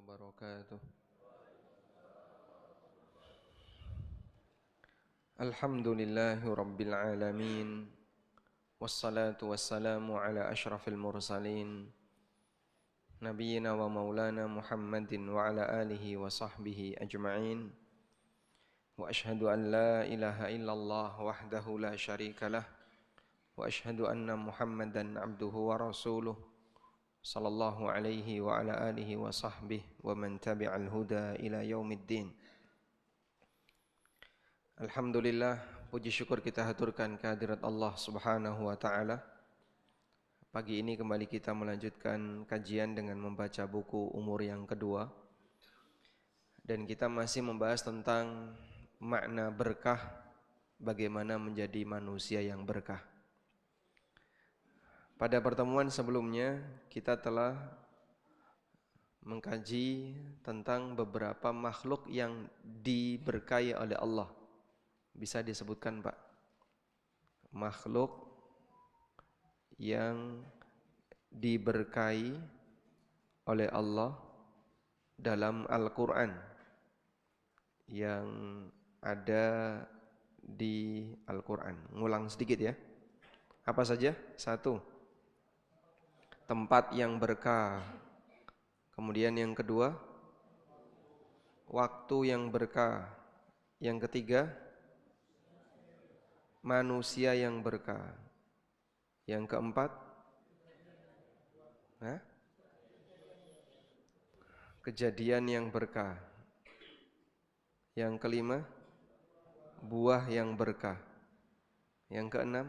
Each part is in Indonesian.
wabarakatuh. Alhamdulillahi rabbil alamin. Wassalatu wassalamu ala ashrafil mursalin Nabiyyina wa maulana Muhammadin wa ala alihi wa sahbihi ajma'in. Wa ashhadu an la ilaha illallah wahdahu la syarika lah. Wa ashhadu anna Muhammadan abduhu wa rasuluh sallallahu alaihi wa ala alihi wa sahbihi wa man tabi'al huda ila yaumiddin. Alhamdulillah, puji syukur kita haturkan kehadirat Allah Subhanahu wa taala. Pagi ini kembali kita melanjutkan kajian dengan membaca buku Umur yang kedua. Dan kita masih membahas tentang makna berkah, bagaimana menjadi manusia yang berkah. Pada pertemuan sebelumnya kita telah mengkaji tentang beberapa makhluk yang diberkahi oleh Allah. Bisa disebutkan Pak, makhluk yang diberkahi oleh Allah dalam Al-Quran yang ada di Al-Quran. Ngulang sedikit ya. Apa saja? 1, tempat yang berkah. Kemudian yang kedua, waktu yang berkah. Yang ketiga, manusia yang berkah. Yang keempat, kejadian yang berkah. Yang kelima, buah yang berkah. Yang keenam,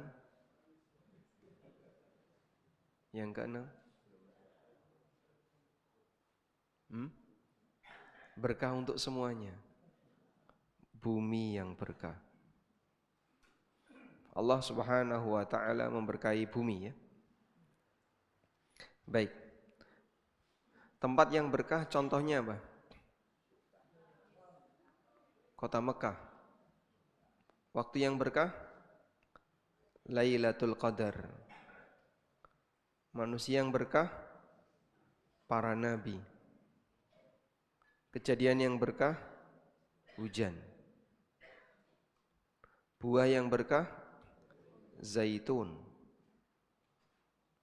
berkah untuk semuanya. Bumi yang berkah. Allah Subhanahu wa taala memberkahi bumi ya. Baik. Tempat yang berkah contohnya apa? Kota Mekah. Waktu yang berkah Lailatul Qadar. Manusia yang berkah para nabi. Kejadian yang berkah hujan. Buah yang berkah zaitun.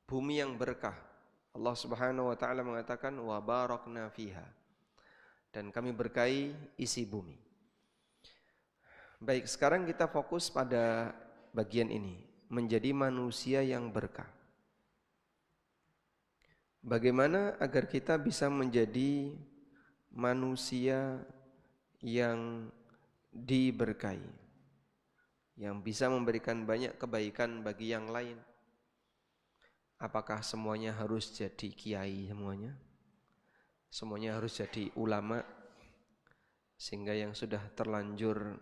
Bumi yang berkah. Allah Subhanahu wa taala mengatakan wa barakna fiha. Dan kami berkahi isi bumi. Baik, sekarang kita fokus pada bagian ini, menjadi manusia yang berkah. Bagaimana agar kita bisa menjadi manusia yang diberkahi, yang bisa memberikan banyak kebaikan bagi yang lain? Apakah semuanya harus jadi kiai semuanya? Semuanya harus jadi ulama? Sehingga yang sudah terlanjur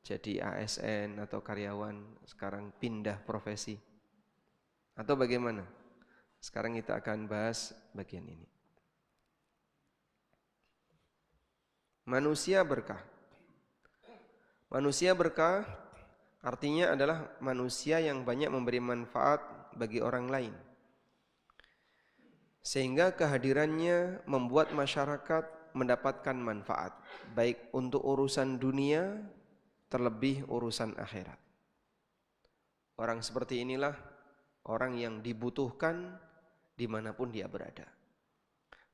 jadi ASN atau karyawan sekarang pindah profesi? Atau bagaimana? Sekarang kita akan bahas bagian ini. Manusia berkah. Manusia berkah artinya adalah manusia yang banyak memberi manfaat bagi orang lain, sehingga kehadirannya membuat masyarakat mendapatkan manfaat, baik untuk urusan dunia, terlebih urusan akhirat. Orang seperti inilah orang yang dibutuhkan dimanapun dia berada.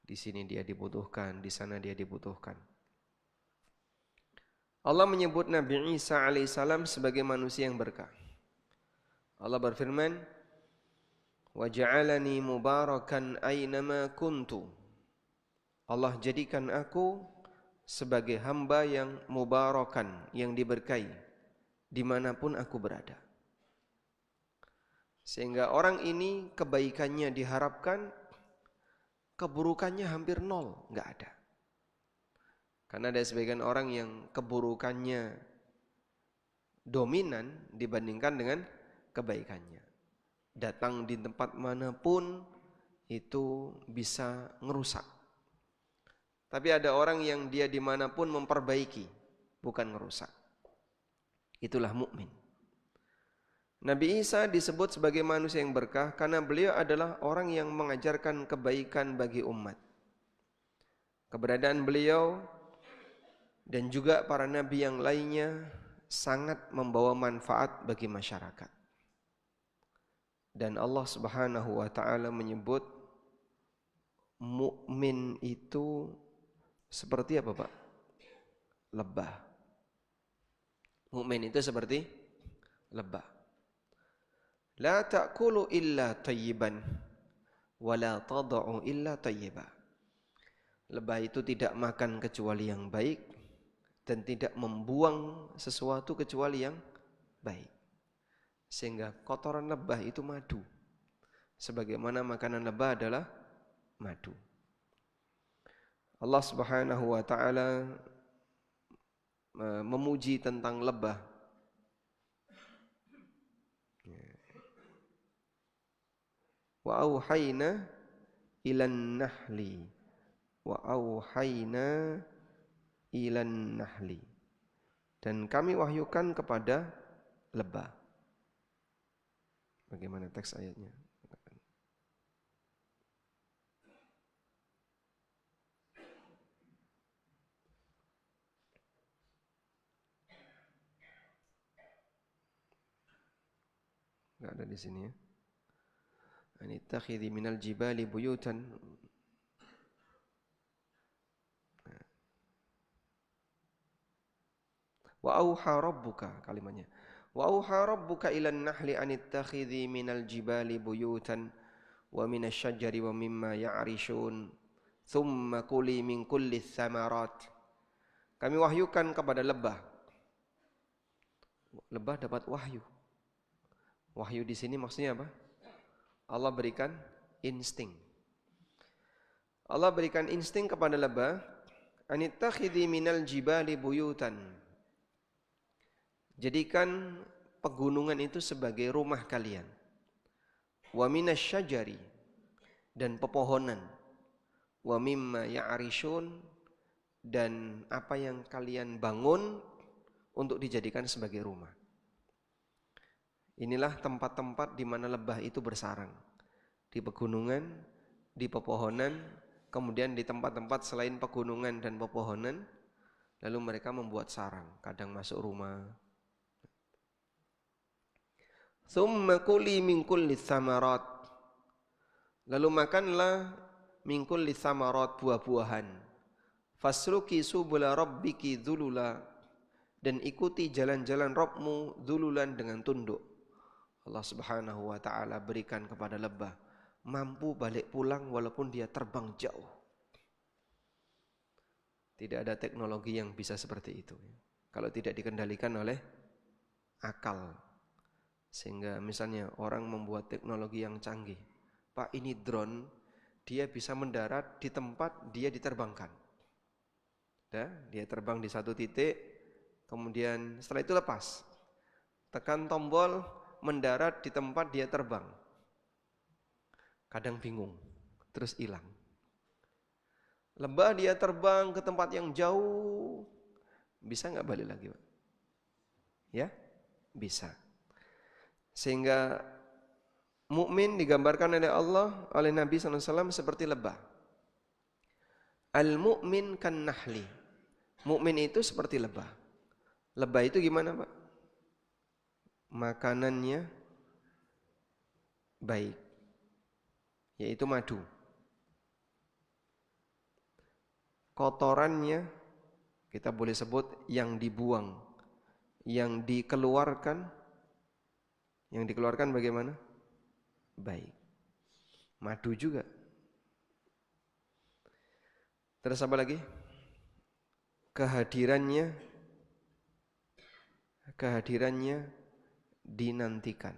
Di sini dia dibutuhkan, di sana dia dibutuhkan. Allah menyebut Nabi Isa alaihissalam sebagai manusia yang berkah. Allah berfirman, wa ja'alani mubarakan aynama kuntu. Allah jadikan aku sebagai hamba yang mubarakan, yang diberkahi dimanapun aku berada. Sehingga orang ini kebaikannya diharapkan, keburukannya hampir nol, enggak ada. Karena ada sebagian orang yang keburukannya dominan dibandingkan dengan kebaikannya. Datang di tempat manapun itu bisa ngerusak. Tapi ada orang yang dia dimanapun memperbaiki, bukan ngerusak. Itulah mukmin. Nabi Isa disebut sebagai manusia yang berkah karena beliau adalah orang yang mengajarkan kebaikan bagi umat. Keberadaan beliau dan juga para nabi yang lainnya sangat membawa manfaat bagi masyarakat. Dan Allah Subhanahu wa taala menyebut mukmin itu seperti apa, Pak? Lebah. Mukmin itu seperti lebah. La ta'kulu illa tayyiban wa la tad'u illa tayyiba. Lebah itu tidak makan kecuali yang baik dan tidak membuang sesuatu kecuali yang baik. Sehingga kotoran lebah itu madu. Sebagaimana makanan lebah adalah madu. Allah Subhanahu wa taala memuji tentang lebah. Wa auhayna ilan nahli wa auhayna ilan nahli. Dan kami wahyukan kepada lebah. Bagaimana teks ayatnya? Enggak ada di sini ya. Anittakhidhi minal jibali buyutan. Wa auha rabbuka kalimatnya. Wa auha rabbuka ilan nahli anittakhidhi minal jibali buyutan wa minasy syajari wa mimma ya'rishun. Thumma kuli min kulli tsamarat. Kami wahyukan kepada lebah. Lebah dapat wahyu. Wahyu di sini maksudnya apa? Allah berikan insting. Allah berikan insting kepada lebah, anittakhidhi minal jibali buyutan. Jadikan pegunungan itu sebagai rumah kalian. Wa minasy syajari, dan pepohonan. Wa mimma ya'rishun, dan apa yang kalian bangun untuk dijadikan sebagai rumah. Inilah tempat-tempat di mana lebah itu bersarang. Di pegunungan, di pepohonan, kemudian di tempat-tempat selain pegunungan dan pepohonan, lalu mereka membuat sarang, kadang masuk rumah. Tsumma kuli min kulli tsamarat. Lalu makanlah min kulli tsamarat, buah-buahan. Fasluki subula rabbiki dzulula, dan ikuti jalan-jalan Rabbmu dzululan, dengan tunduk. Allah Subhanahu wa taala berikan kepada lebah mampu balik pulang walaupun dia terbang jauh. Tidak ada teknologi yang bisa seperti itu kalau tidak dikendalikan oleh akal. Sehingga misalnya orang membuat teknologi yang canggih. Pak, ini drone, dia bisa mendarat di tempat dia diterbangkan. Dia terbang di satu titik, kemudian setelah itu lepas. Tekan tombol, mendarat di tempat dia terbang. Kadang bingung, terus hilang. Lebah dia terbang ke tempat yang jauh, bisa nggak balik lagi, Pak? Ya, bisa. Sehingga mukmin digambarkan oleh Allah, oleh Nabi SAW seperti lebah. Al-mu'min kan nahli. Mukmin itu seperti lebah. Lebah itu gimana, Pak? Makanannya baik, yaitu madu. Kotorannya kita boleh sebut yang dibuang, yang dikeluarkan bagaimana? Baik. Madu juga. Terus apa lagi? Kehadirannya dinantikan.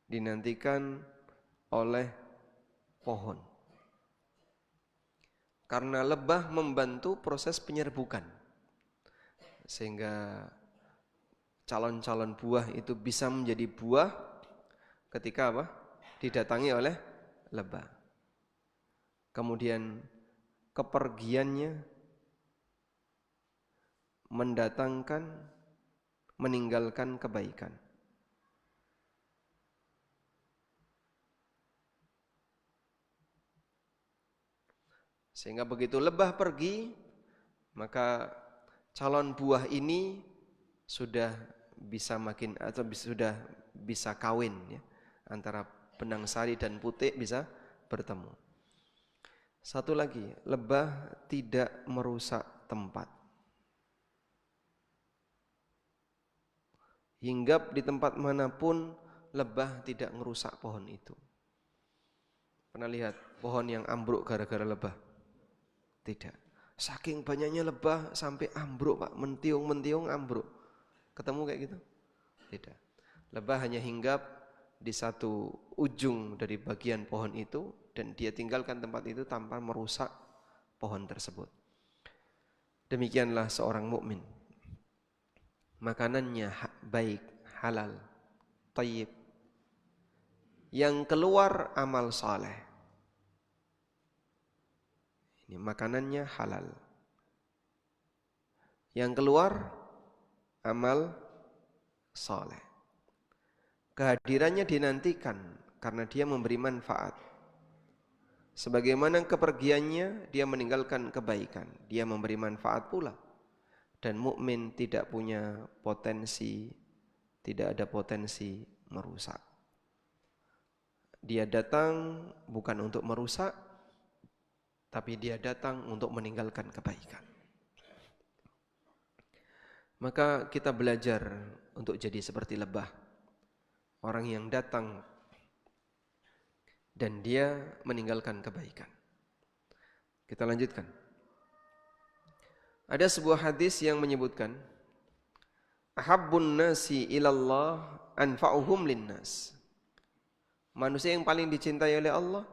Dinantikan oleh pohon. Karena lebah membantu proses penyerbukan. Sehingga calon-calon buah itu bisa menjadi buah ketika apa? Didatangi oleh lebah. Kemudian kepergiannya meninggalkan kebaikan. Sehingga begitu lebah pergi, maka calon buah ini sudah bisa makin atau sudah bisa kawin ya, antara benang sari dan putik bisa bertemu. Satu lagi, lebah tidak merusak tempat. Hinggap di tempat manapun, lebah tidak merusak pohon itu. Pernah lihat pohon yang ambruk gara-gara lebah? Tidak. Saking banyaknya lebah sampai ambruk Pak, mentiung-mentiung ambruk. Ketemu kayak gitu? Tidak. Lebah hanya hinggap di satu ujung dari bagian pohon itu dan dia tinggalkan tempat itu tanpa merusak pohon tersebut. Demikianlah seorang mukmin. Makanannya baik, halal, thayyib. Yang keluar amal saleh. Ini makanannya halal. Yang keluar amal saleh. Kehadirannya dinantikan karena dia memberi manfaat. Sebagaimana kepergiannya dia meninggalkan kebaikan, dia memberi manfaat pula. Dan mukmin tidak punya potensi, tidak ada potensi merusak. Dia datang bukan untuk merusak, tapi dia datang untuk meninggalkan kebaikan. Maka kita belajar untuk jadi seperti lebah. Orang yang datang dan dia meninggalkan kebaikan. Kita lanjutkan. Ada sebuah hadis yang menyebutkan ahabbun nasi ilallah anfa'uhum linnas. Manusia yang paling dicintai oleh Allah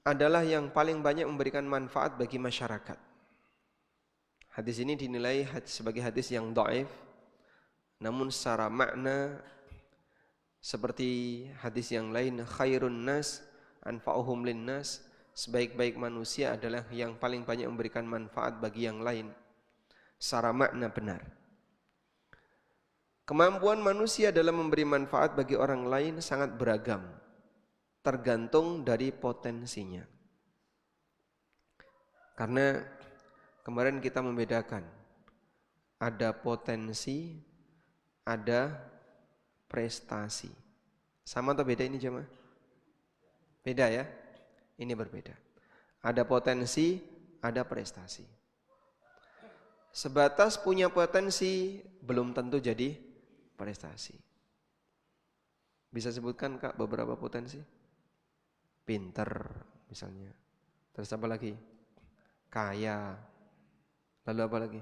adalah yang paling banyak memberikan manfaat bagi masyarakat. Hadis ini dinilai sebagai hadis yang dhaif, namun secara makna seperti hadis yang lain, khairun nas anfa'uhum linnas, sebaik-baik manusia adalah yang paling banyak memberikan manfaat bagi yang lain. Secara makna benar. Kemampuan manusia dalam memberi manfaat bagi orang lain sangat beragam, tergantung dari potensinya. Karena kemarin kita membedakan, ada potensi, ada prestasi. Sama atau beda ini jemaah? Beda ya? Ini berbeda. Ada potensi, ada prestasi. Sebatas punya potensi, belum tentu jadi prestasi. Bisa sebutkan Kak beberapa potensi? Pinter misalnya. Terus apa lagi? Kaya. Lalu apa lagi?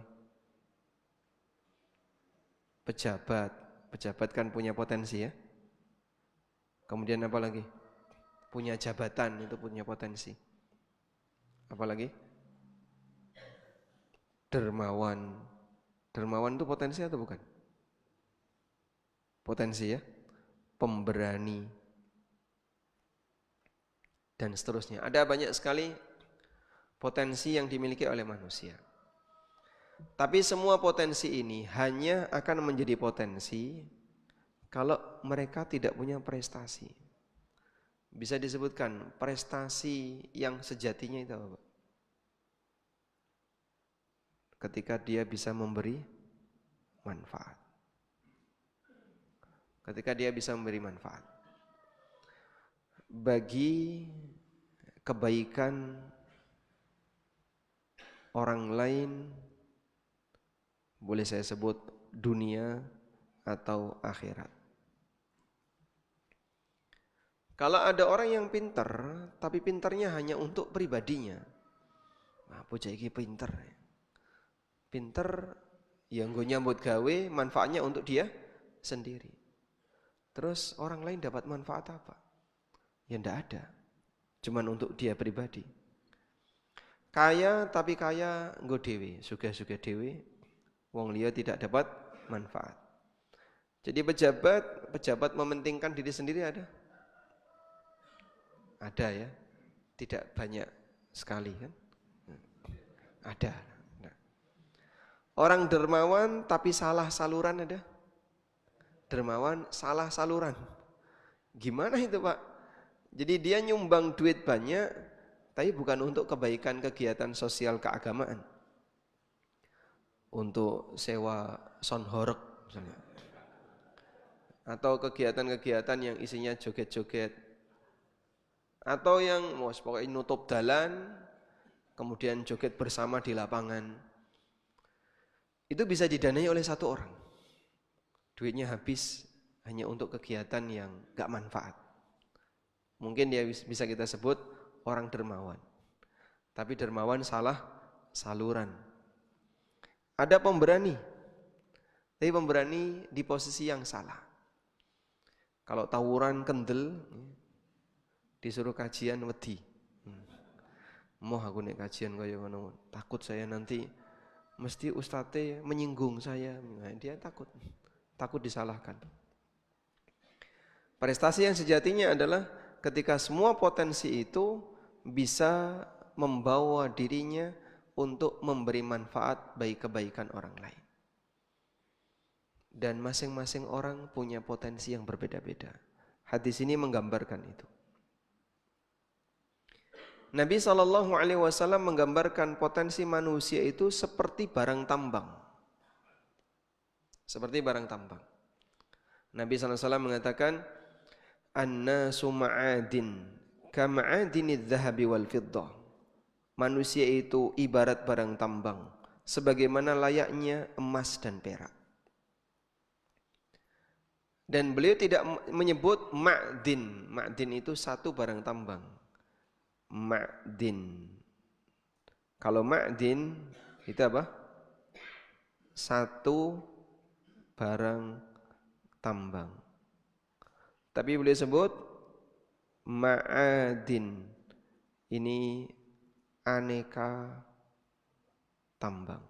Pejabat. Pejabat kan punya potensi ya. Kemudian apa lagi? Punya jabatan, itu punya potensi. Apa lagi? Dermawan. Dermawan itu potensi atau bukan? Potensi ya. Pemberani. Dan seterusnya. Ada banyak sekali potensi yang dimiliki oleh manusia. Tapi semua potensi ini hanya akan menjadi potensi kalau mereka tidak punya prestasi. Bisa disebutkan prestasi yang sejatinya itu apa? Ketika dia bisa memberi manfaat. Ketika dia bisa memberi manfaat. Bagi kebaikan orang lain, boleh saya sebut dunia atau akhirat. Kalau ada orang yang pintar, tapi pintarnya hanya untuk pribadinya. Nah, bocah iki pinter. Pinter yang gue nyambut gawe, manfaatnya untuk dia sendiri. Terus orang lain dapat manfaat apa? Ya enggak ada. Cuman untuk dia pribadi. Kaya tapi kaya nggo dhewe, sugih-sugih dhewe, wong liya tidak dapat manfaat. Jadi pejabat mementingkan diri sendiri ada? Ada ya, tidak banyak sekali kan? Ada. Nah. Orang dermawan tapi salah saluran ada? Dermawan salah saluran. Gimana itu Pak? Jadi dia nyumbang duit banyak, Tapi bukan untuk kebaikan kegiatan sosial keagamaan. Untuk sewa sound horeg misalnya. Atau kegiatan-kegiatan yang isinya joget-joget. Atau yang pokoknya nutup dalan, kemudian joget bersama di lapangan. Itu bisa didanai oleh satu orang. Duitnya habis hanya untuk kegiatan yang gak manfaat. Mungkin dia bisa kita sebut orang dermawan. Tapi dermawan salah saluran. Ada pemberani. Tapi pemberani di posisi yang salah. Kalau tawuran kendel, disuruh kajian wedi. Moh aku nek kajian kaya ngono, takut saya nanti mesti ustadz menyinggung saya. Nah, dia takut disalahkan. Prestasi yang sejatinya adalah ketika semua potensi itu bisa membawa dirinya untuk memberi manfaat bagi kebaikan orang lain. Dan masing-masing orang punya potensi yang berbeda-beda. Hadis ini menggambarkan itu. Nabi SAW menggambarkan potensi manusia itu seperti barang tambang. Seperti barang tambang. Nabi SAW mengatakan, An-nasu ma'adin, kama'adinidz zahabi wal fiddah. Manusia itu ibarat barang tambang, sebagaimana layaknya emas dan perak. Dan beliau tidak menyebut ma'din. Ma'din itu satu barang tambang. Ma'din. Kalau ma'din itu apa? Satu barang tambang. Tapi beliau sebut ma'adin. Ini aneka tambang.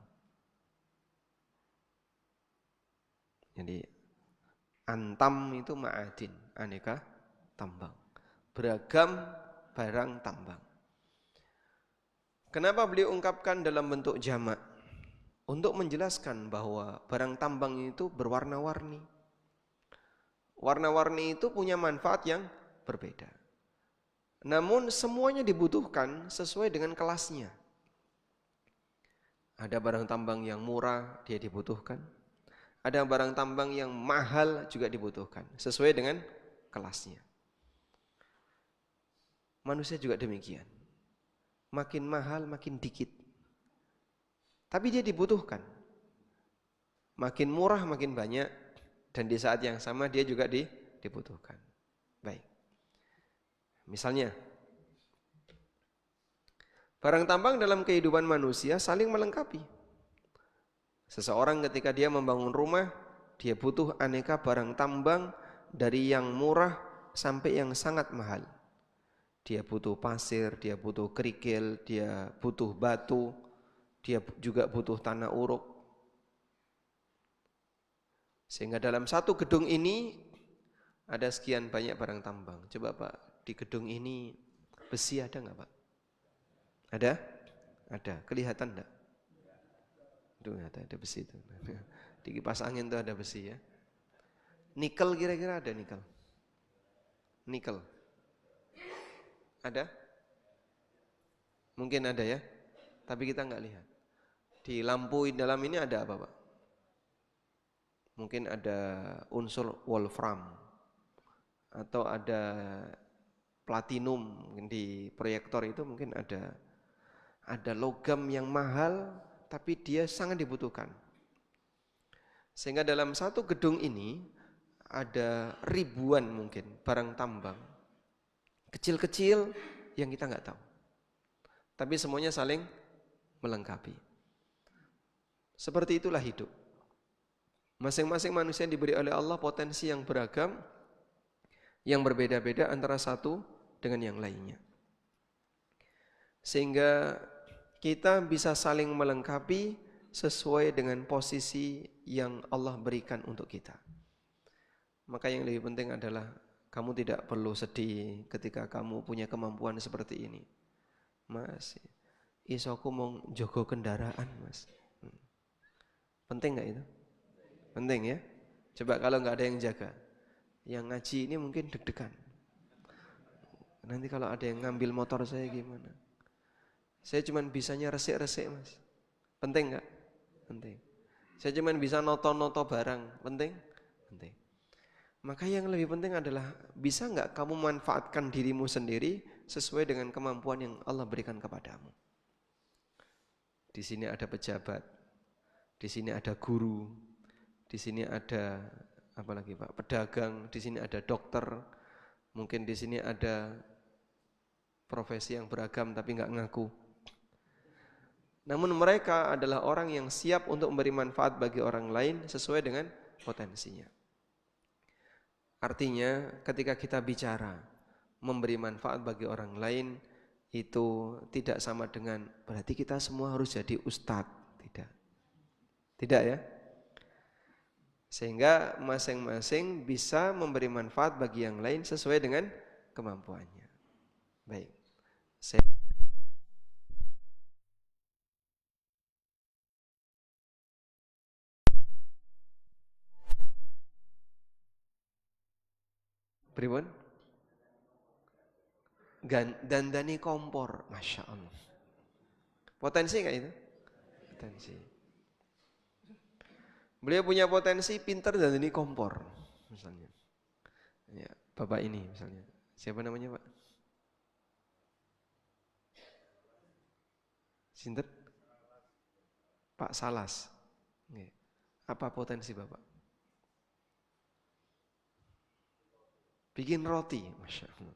Jadi antam itu ma'adin, aneka tambang. Beragam barang tambang. Kenapa beliau ungkapkan dalam bentuk jamak? Untuk menjelaskan bahwa barang tambang itu berwarna-warni. Warna-warni itu punya manfaat yang berbeda. Namun semuanya dibutuhkan sesuai dengan kelasnya. Ada barang tambang yang murah, dia dibutuhkan. Ada barang tambang yang mahal juga dibutuhkan, sesuai dengan kelasnya. Manusia juga demikian. Makin mahal, makin dikit. Tapi dia dibutuhkan. Makin murah, makin banyak. Dan di saat yang sama dia juga dibutuhkan. Baik. Misalnya, barang tambang dalam kehidupan manusia saling melengkapi. Seseorang ketika dia membangun rumah, dia butuh aneka barang tambang dari yang murah sampai yang sangat mahal. Dia butuh pasir, dia butuh kerikil, dia butuh batu, dia juga butuh tanah uruk. Sehingga dalam satu gedung ini ada sekian banyak barang tambang. Coba Pak, di gedung ini besi ada nggak Pak? Ada? Ada. Kelihatan enggak? Tuh ada besi itu. Di kipas angin tuh ada besi ya. Nikel kira-kira ada nikel? Nikel. Ada? Mungkin ada ya. Tapi kita nggak lihat. Di lampu dalam ini ada apa Pak? Mungkin ada unsur wolfram. Atau ada platinum. Mungkin di proyektor itu mungkin ada logam yang mahal, tapi dia sangat dibutuhkan. Sehingga dalam satu gedung ini ada ribuan mungkin barang tambang. Kecil-kecil yang kita nggak tahu. Tapi semuanya saling melengkapi. Seperti itulah hidup. Masing-masing manusia diberi oleh Allah potensi yang beragam, yang berbeda-beda antara satu dengan yang lainnya. Sehingga kita bisa saling melengkapi sesuai dengan posisi yang Allah berikan untuk kita. Maka yang lebih penting adalah kamu tidak perlu sedih ketika kamu punya kemampuan seperti ini. Mas, isoku mau jogo kendaraan mas. Penting gak itu? Penting ya. Coba kalau gak ada yang jaga, yang ngaji ini mungkin deg-degan. Nanti kalau ada yang ngambil motor saya gimana? Saya cuma bisanya resik-resik mas. Penting nggak? Penting. Saya cuma bisa noto-noto barang. Penting? Penting. Maka yang lebih penting adalah bisa nggak kamu manfaatkan dirimu sendiri sesuai dengan kemampuan yang Allah berikan kepadamu. Di sini ada pejabat, di sini ada guru, di sini ada apa lagi Pak? Pedagang, di sini ada dokter, mungkin di sini ada profesi yang beragam tapi nggak ngaku. Namun mereka adalah orang yang siap untuk memberi manfaat bagi orang lain sesuai dengan potensinya. Artinya ketika kita bicara memberi manfaat bagi orang lain itu tidak sama dengan berarti kita semua harus jadi ustadz. Tidak. Tidak ya. Sehingga masing-masing bisa memberi manfaat bagi yang lain sesuai dengan kemampuannya. Baik. Pripun? Dandani kompor, Masya Allah. Potensi nggak itu? Potensi. Beliau punya potensi pintar dandani kompor, misalnya. Ya, bapak ini misalnya. Siapa namanya Pak? Sinten? Pak Salas. Apa potensi bapak? Bikin roti, Masya Allah.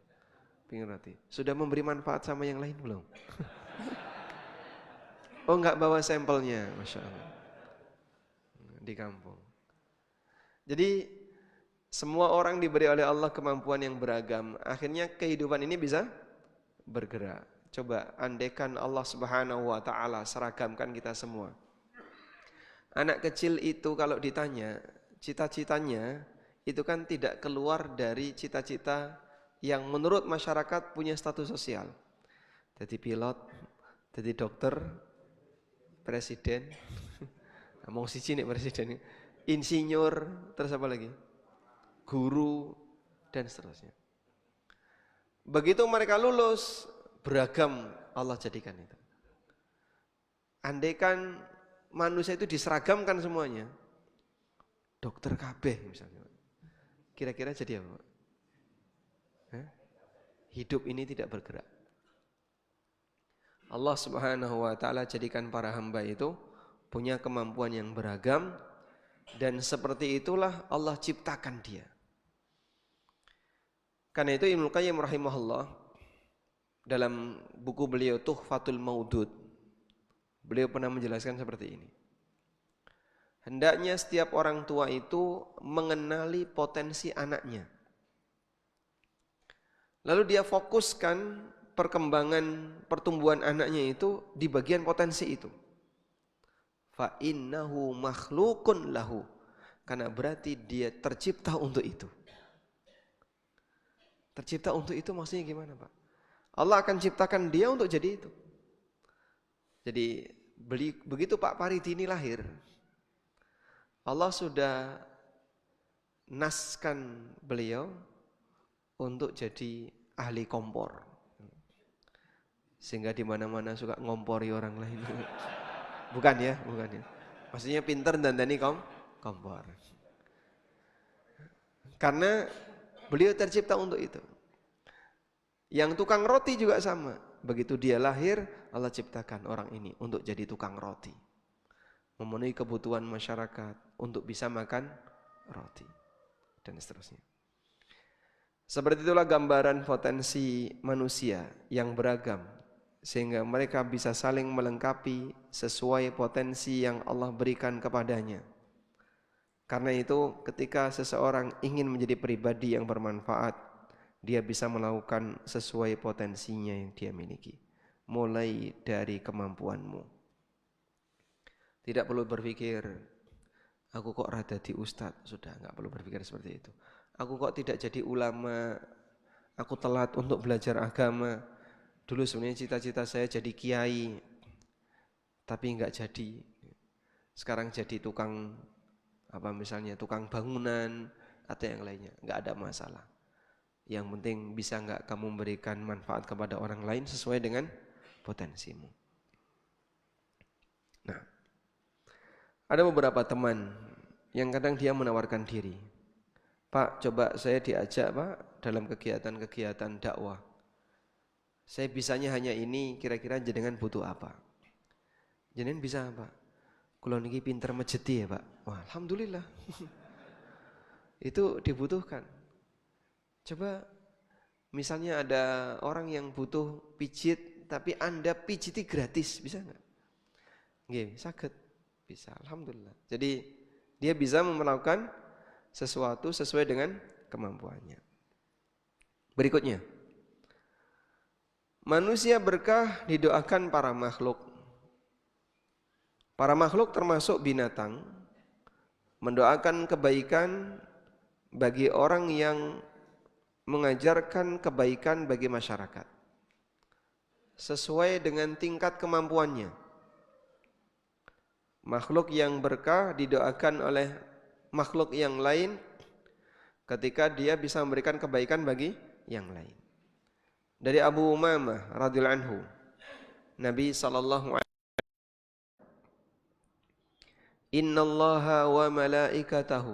Bikin roti. Sudah memberi manfaat sama yang lain belum? Oh enggak bawa sampelnya, Masya Allah. Di kampung. Jadi semua orang diberi oleh Allah kemampuan yang beragam. Akhirnya kehidupan ini bisa bergerak. Coba andaikan Allah Subhanahu wa taala seragamkan kita semua. Anak kecil itu kalau ditanya cita-citanya itu kan tidak keluar dari cita-cita yang menurut masyarakat punya status sosial. Jadi pilot, jadi dokter, presiden, mau siji nih presiden, insinyur, terus apa lagi? Guru dan seterusnya. Begitu mereka lulus, beragam Allah jadikan itu. Andaikan manusia itu diseragamkan semuanya, dokter kabeh misalnya, kira-kira jadi apa? Hidup ini tidak bergerak. Allah Subhanahu wa taala jadikan para hamba itu punya kemampuan yang beragam dan seperti itulah Allah ciptakan dia. Karena itu Ibnu Qayyim rahimahullah dalam buku beliau Tuhfatul Maudud beliau pernah menjelaskan seperti ini. Hendaknya setiap orang tua itu mengenali potensi anaknya. Lalu dia fokuskan perkembangan pertumbuhan anaknya itu di bagian potensi itu. Fa innahu makhlukun lahu. Karena berarti dia tercipta untuk itu. Tercipta untuk itu maksudnya gimana Pak? Allah akan ciptakan dia untuk jadi itu. Jadi begitu Pak Paridini lahir, Allah sudah naskan beliau untuk jadi ahli kompor. Sehingga di mana-mana suka ngompori orang lain. Bukan ya. Maksudnya pintar dandani kompor. Karena beliau tercipta untuk itu. Yang tukang roti juga sama. Begitu dia lahir, Allah ciptakan orang ini untuk jadi tukang roti. Memenuhi kebutuhan masyarakat untuk bisa makan roti. Dan seterusnya. Seperti itulah gambaran potensi manusia yang beragam. Sehingga mereka bisa saling melengkapi sesuai potensi yang Allah berikan kepadanya. Karena itu ketika seseorang ingin menjadi pribadi yang bermanfaat, dia bisa melakukan sesuai potensinya yang dia miliki. Mulai dari kemampuanmu. Tidak perlu berpikir, aku kok rada di ustadz. Sudah, enggak perlu berpikir seperti itu. Aku kok tidak jadi ulama, aku telat untuk belajar agama. Dulu sebenarnya cita-cita saya jadi kiai, tapi enggak jadi. Sekarang jadi tukang, misalnya tukang bangunan atau yang lainnya. Enggak ada masalah. Yang penting bisa enggak kamu memberikan manfaat kepada orang lain sesuai dengan potensimu. Nah, ada beberapa teman yang kadang dia menawarkan diri. Pak, coba saya diajak Pak dalam kegiatan-kegiatan dakwah. Saya bisanya hanya ini, kira-kira jenengan butuh apa? Jenengan bisa Pak? Kula niki pinter mejeti ya Pak. Wah, alhamdulillah. Itu dibutuhkan. Coba misalnya ada orang yang butuh pijit, tapi Anda pijiti gratis, bisa nggak? Nggih, saged. Bisa, alhamdulillah. Jadi dia bisa melakukan sesuatu sesuai dengan kemampuannya. Berikutnya, manusia berkah didoakan para makhluk. Para makhluk termasuk binatang mendoakan kebaikan bagi orang yang mengajarkan kebaikan bagi masyarakat sesuai dengan tingkat kemampuannya. Makhluk yang berkah didoakan oleh makhluk yang lain ketika dia bisa memberikan kebaikan bagi yang lain. Dari Abu Umamah radhiyallahu anhu, Nabi sallallahu alaihi wasallam, "Innallaha wa malaikatahu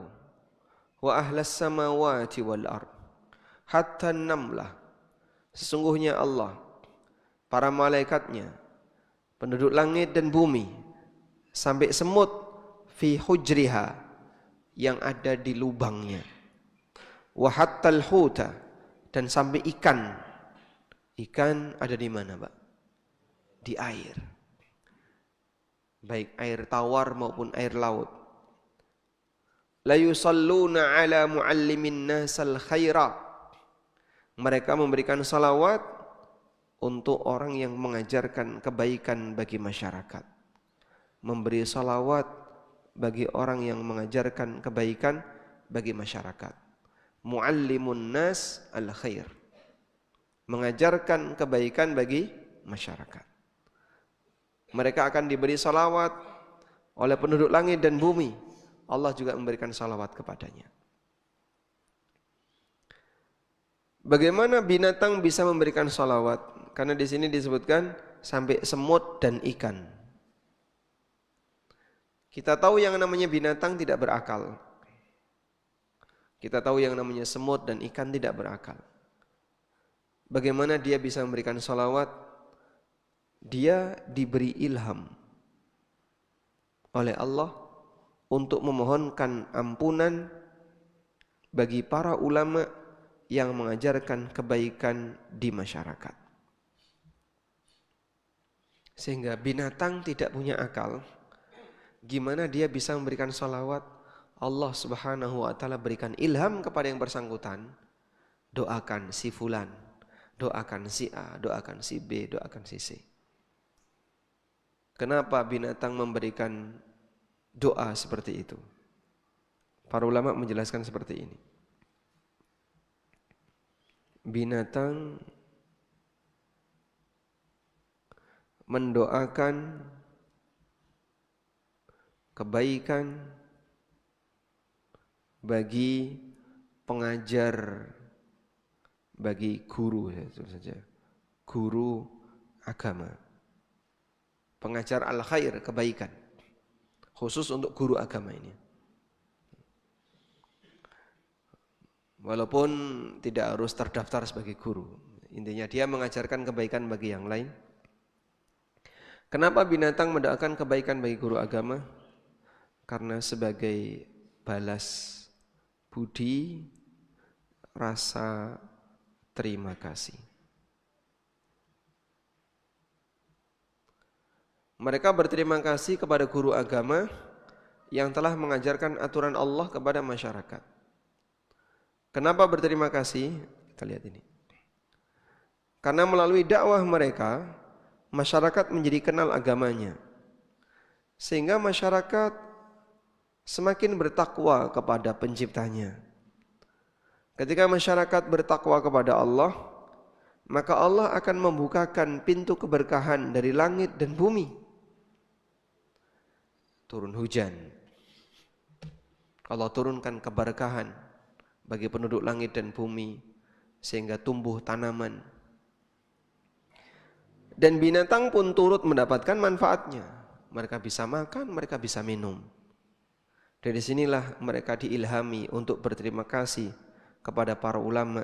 wa ahlas samawati wal ard hatta namlah." Sesungguhnya Allah, para malaikatnya, penduduk langit dan bumi, sampai semut fi hujriha yang ada di lubangnya, wa hattal huta, dan sampai ikan. Ikan ada di mana, Pak? Di air. Baik air tawar maupun air laut. La yusalluna ala muallimin nasal khaira. Mereka memberikan salawat untuk orang yang mengajarkan kebaikan bagi masyarakat. Memberi salawat bagi orang yang mengajarkan kebaikan bagi masyarakat. Muallimun nas al khair, mengajarkan kebaikan bagi masyarakat. Mereka akan diberi salawat oleh penduduk langit dan bumi. Allah juga memberikan salawat kepadanya. Bagaimana binatang bisa memberikan salawat? Karena di sini disebutkan sampai semut dan ikan. Kita tahu yang namanya binatang tidak berakal. Kita tahu yang namanya semut dan ikan tidak berakal. Bagaimana dia bisa memberikan salawat? Dia diberi ilham oleh Allah untuk memohonkan ampunan bagi para ulama yang mengajarkan kebaikan di masyarakat. Sehingga binatang tidak punya akal. Gimana dia bisa memberikan salawat? Allah subhanahu wa ta'ala berikan ilham kepada yang bersangkutan. Doakan si fulan, doakan si A, doakan si B, doakan si C. Kenapa binatang memberikan doa seperti itu? Para ulama menjelaskan seperti ini. Binatang mendoakan kebaikan bagi pengajar, bagi guru, guru agama, pengajar al-khair, kebaikan, khusus untuk guru agama ini. Walaupun tidak harus terdaftar sebagai guru, intinya dia mengajarkan kebaikan bagi yang lain. Kenapa binatang mendoakan kebaikan bagi guru agama? Karena sebagai balas budi, rasa terima kasih. Mereka berterima kasih kepada guru agama yang telah mengajarkan aturan Allah kepada masyarakat. Kenapa berterima kasih? Kita lihat ini. Karena melalui dakwah mereka, masyarakat menjadi kenal agamanya. Sehingga masyarakat semakin bertakwa kepada penciptanya. Ketika masyarakat bertakwa kepada Allah, maka Allah akan membukakan pintu keberkahan dari langit dan bumi. Turun hujan. Allah turunkan keberkahan bagi penduduk langit dan bumi sehingga tumbuh tanaman. Dan binatang pun turut mendapatkan manfaatnya. Mereka bisa makan, mereka bisa minum. Dari sinilah mereka diilhami untuk berterima kasih kepada para ulama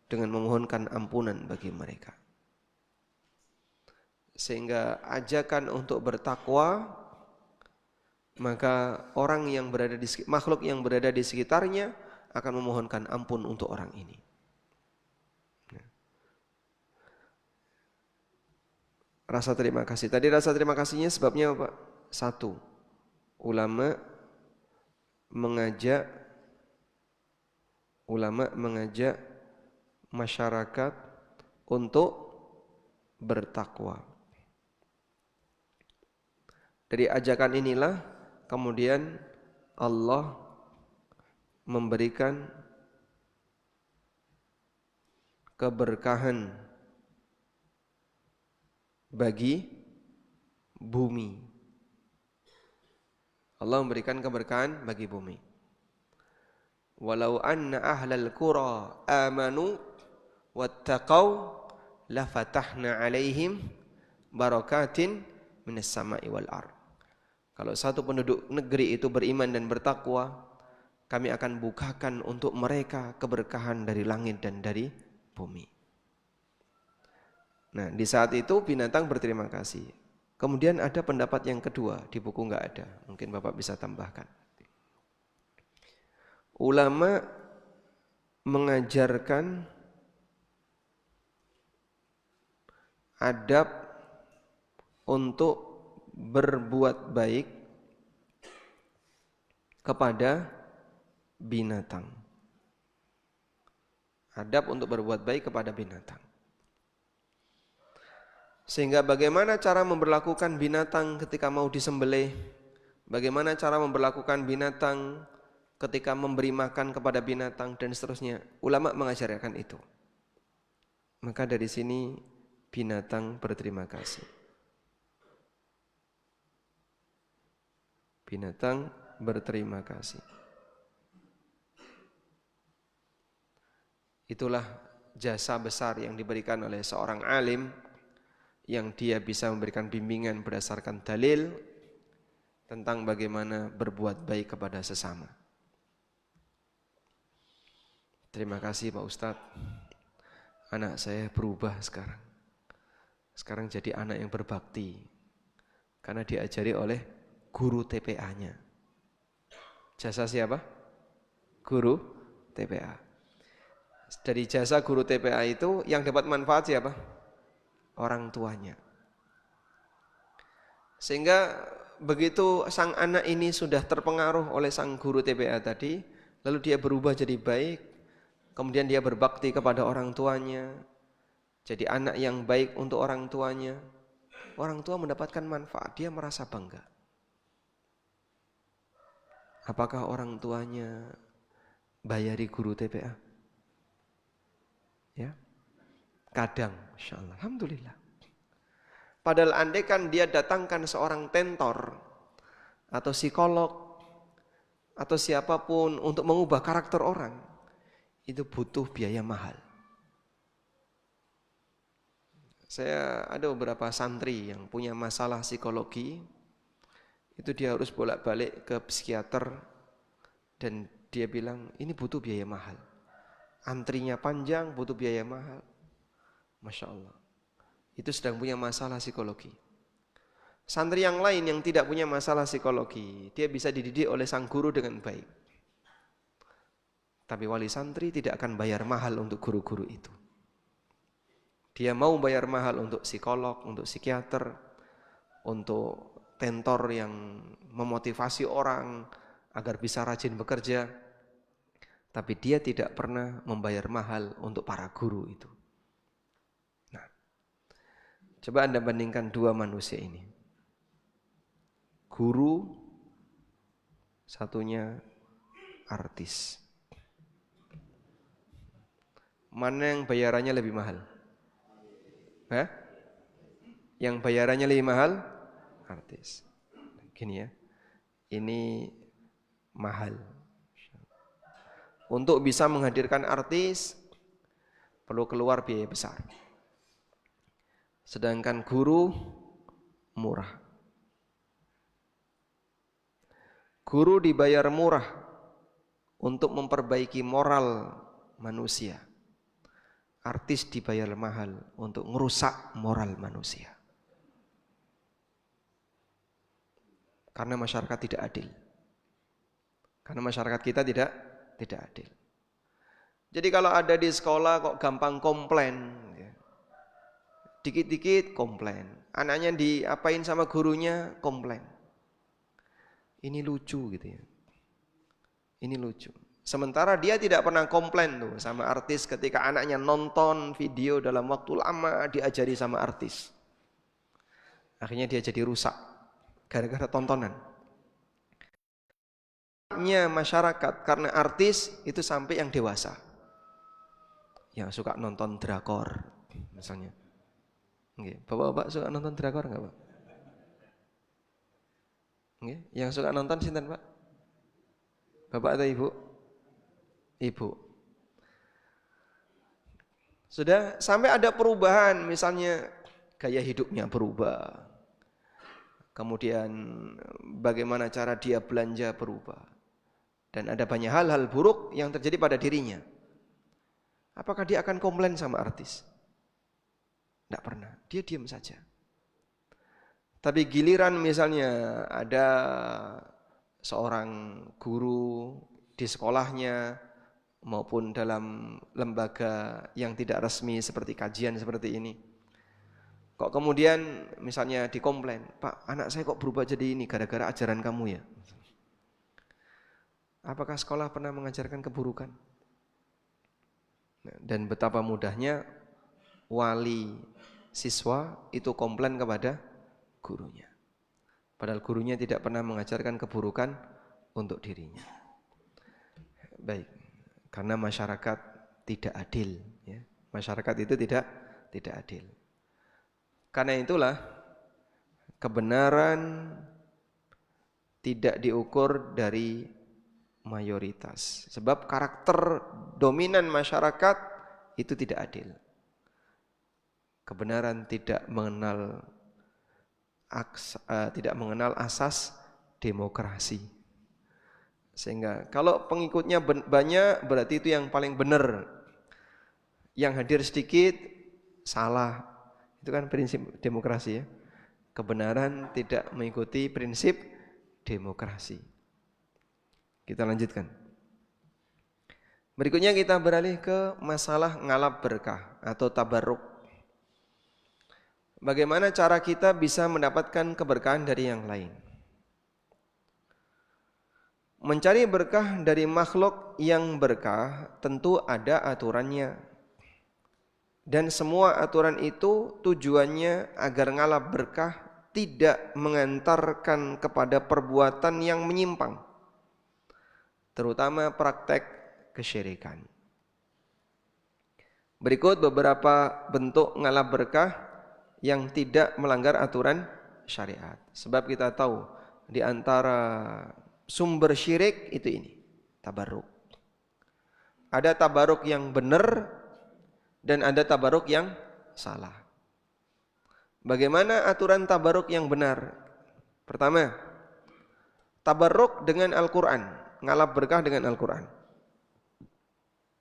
dengan memohonkan ampunan bagi mereka. Sehingga ajakan untuk bertakwa, maka orang yang berada di makhluk yang berada di sekitarnya akan memohonkan ampun untuk orang ini. Rasa terima kasih. Tadi rasa terima kasihnya sebabnya apa? Satu, ulama mengajak masyarakat untuk bertakwa. Dari ajakan inilah kemudian Allah memberikan keberkahan bagi bumi. Allah memberikan keberkahan bagi bumi. Walau anna ahlal qura amanu wattaqau lafatahna alaihim barakatin minas sama'i wal ard. Kalau satu penduduk negeri itu beriman dan bertakwa, kami akan bukakan untuk mereka keberkahan dari langit dan dari bumi. Nah, di saat itu binatang berterima kasih. Kemudian ada pendapat yang kedua, di buku enggak ada. Mungkin Bapak bisa tambahkan. Ulama mengajarkan adab untuk berbuat baik kepada binatang. Adab untuk berbuat baik kepada binatang. Sehingga bagaimana cara memperlakukan binatang ketika mau disembelih, bagaimana cara memperlakukan binatang ketika memberi makan kepada binatang dan seterusnya. Ulama mengajarkan itu. Maka dari sini binatang berterima kasih. Binatang berterima kasih. Itulah jasa besar yang diberikan oleh seorang alim, yang dia bisa memberikan bimbingan berdasarkan dalil tentang bagaimana berbuat baik kepada sesama. Terima kasih Pak Ustadz. Anak saya berubah sekarang. Sekarang jadi anak yang berbakti. Karena diajari oleh guru TPA-nya. Jasa siapa? Guru TPA. Dari jasa guru TPA itu yang dapat manfaat siapa? Orang tuanya. Sehingga begitu sang anak ini sudah terpengaruh oleh sang guru TPA tadi, lalu dia berubah jadi baik, kemudian dia berbakti kepada orang tuanya, jadi anak yang baik untuk orang tuanya. Orang tua mendapatkan manfaat, dia merasa bangga. Apakah orang tuanya bayari guru TPA? Ya, kadang, insyaallah, alhamdulillah. Padahal andaikan dia datangkan seorang tentor atau psikolog atau siapapun untuk mengubah karakter orang, itu butuh biaya mahal. Saya ada beberapa santri yang punya masalah psikologi, itu dia harus bolak-balik ke psikiater dan dia bilang ini butuh biaya mahal. Antrinya panjang, butuh biaya mahal. Masya Allah. Itu sedang punya masalah psikologi. Santri yang lain yang tidak punya masalah psikologi, dia bisa dididik oleh sang guru dengan baik. Tapi wali santri tidak akan bayar mahal untuk guru-guru itu. Dia mau bayar mahal untuk psikolog, untuk psikiater, untuk tentor yang memotivasi orang agar bisa rajin bekerja. Tapi dia tidak pernah membayar mahal untuk para guru itu. Nah, coba Anda bandingkan dua manusia ini. Guru, satunya artis. Mana yang bayarannya lebih mahal? Hah? Yang bayarannya lebih mahal? Artis. Gini ya, ini mahal. Untuk bisa menghadirkan artis, perlu keluar biaya besar. Sedangkan guru murah. Guru dibayar murah untuk memperbaiki moral manusia. Artis dibayar mahal untuk merusak moral manusia. Karena masyarakat tidak adil. Karena masyarakat kita tidak adil. Jadi kalau ada di sekolah kok gampang komplain, ya. Dikit-dikit komplain. Anaknya diapain sama gurunya, komplain. Ini lucu gitu ya. Ini lucu. Sementara dia tidak pernah komplain tuh sama artis ketika anaknya nonton video dalam waktu lama diajari sama artis. Akhirnya dia jadi rusak gara-gara tontonan. Masyarakat karena artis itu sampai yang dewasa. Yang suka nonton drakor misalnya. Bapak-bapak suka nonton drakor enggak, Pak? Yang suka nonton sinten, Pak? Bapak atau Ibu? Ibu. Sudah sampai ada perubahan, misalnya gaya hidupnya berubah. Kemudian bagaimana cara dia belanja berubah. Dan ada banyak hal-hal buruk yang terjadi pada dirinya. Apakah dia akan komplain sama artis? Tidak pernah, dia diam saja. Tapi giliran misalnya ada seorang guru di sekolahnya maupun dalam lembaga yang tidak resmi seperti kajian seperti ini. Kok kemudian misalnya dikomplain, Pak, anak saya kok berubah jadi ini gara-gara ajaran kamu ya? Apakah sekolah pernah mengajarkan keburukan? Dan betapa mudahnya wali siswa itu komplain kepada gurunya. Padahal gurunya tidak pernah mengajarkan keburukan untuk dirinya. Baik, karena masyarakat tidak adil. Ya. Masyarakat itu tidak adil. Karena itulah kebenaran tidak diukur dari mayoritas. Sebab karakter dominan masyarakat itu tidak adil. Kebenaran tidak mengenal asas demokrasi. Sehingga kalau pengikutnya banyak berarti itu yang paling benar. Yang hadir sedikit salah. Itu kan prinsip demokrasi ya. Kebenaran tidak mengikuti prinsip demokrasi. Kita lanjutkan. Berikutnya kita beralih ke masalah ngalap berkah atau tabarruk. Bagaimana cara kita bisa mendapatkan keberkahan dari yang lain? Mencari berkah dari makhluk yang berkah tentu ada aturannya. Dan semua aturan itu tujuannya agar ngalap berkah tidak mengantarkan kepada perbuatan yang menyimpang. Terutama praktek kesyirikan. Berikut beberapa bentuk ngalap berkah yang tidak melanggar aturan syariat. Sebab kita tahu di antara sumber syirik itu ini, tabarruk. Ada tabarruk yang benar dan ada tabarruk yang salah. Bagaimana aturan tabarruk yang benar? Pertama, tabarruk dengan Al-Quran. Ngalap berkah dengan Al-Quran.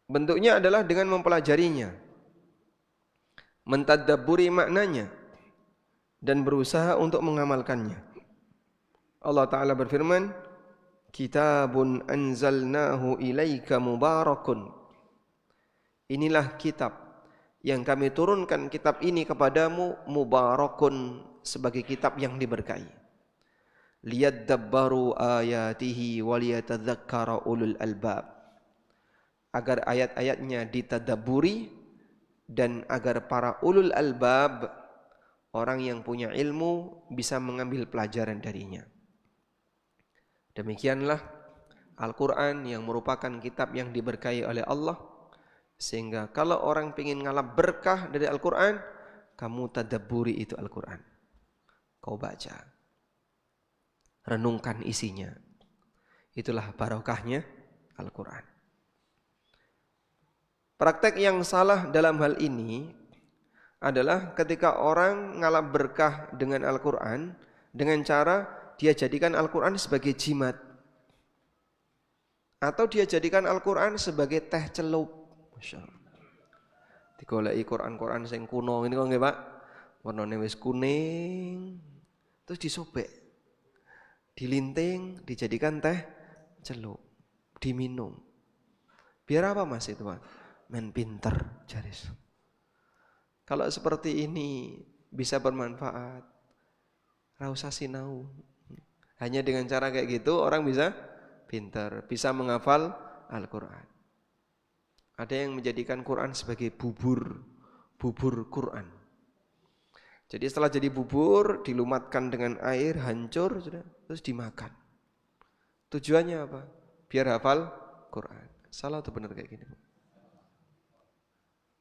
Bentuknya adalah dengan mempelajarinya, mentadabburi maknanya, dan berusaha untuk mengamalkannya. Allah Ta'ala berfirman, Kitabun anzalnahu ilaika mubarakun. Inilah kitab yang kami turunkan kitab ini kepadamu, mubarakun, sebagai kitab yang diberkahi. Liyadabbaru ayatihi waliyatadzakkara ulul albab. Agar ayat-ayatnya ditadabburi dan agar para ulul albab, orang yang punya ilmu, bisa mengambil pelajaran darinya. Demikianlah Al-Quran yang merupakan kitab yang diberkahi oleh Allah. Sehingga kalau orang ingin ngalap berkah dari Al-Quran, kamu tadabburi itu Al-Quran. Kau baca. Renungkan isinya. Itulah barokahnya Al-Quran. Praktek yang salah dalam hal ini adalah ketika orang ngalap berkah dengan Al-Quran dengan cara dia jadikan Al-Quran sebagai jimat, atau dia jadikan Al-Quran sebagai teh celup. Masya Allah. Digoleki Quran-Quran sing kuno ini kok nggih Pak, warnane wis kuning, terus disobek, dilinting, dijadikan teh celup, diminum. Biar apa Mas itu Pak? Men pinter jaris. Kalau seperti ini bisa bermanfaat, ra usah sinau. Hanya dengan cara kayak gitu orang bisa pinter, bisa menghafal Al-Quran. Ada yang menjadikan Quran sebagai bubur Quran. Jadi setelah jadi bubur, dilumatkan dengan air, hancur, sudah, terus dimakan. Tujuannya apa? Biar hafal Quran. Salah atau benar kayak gini?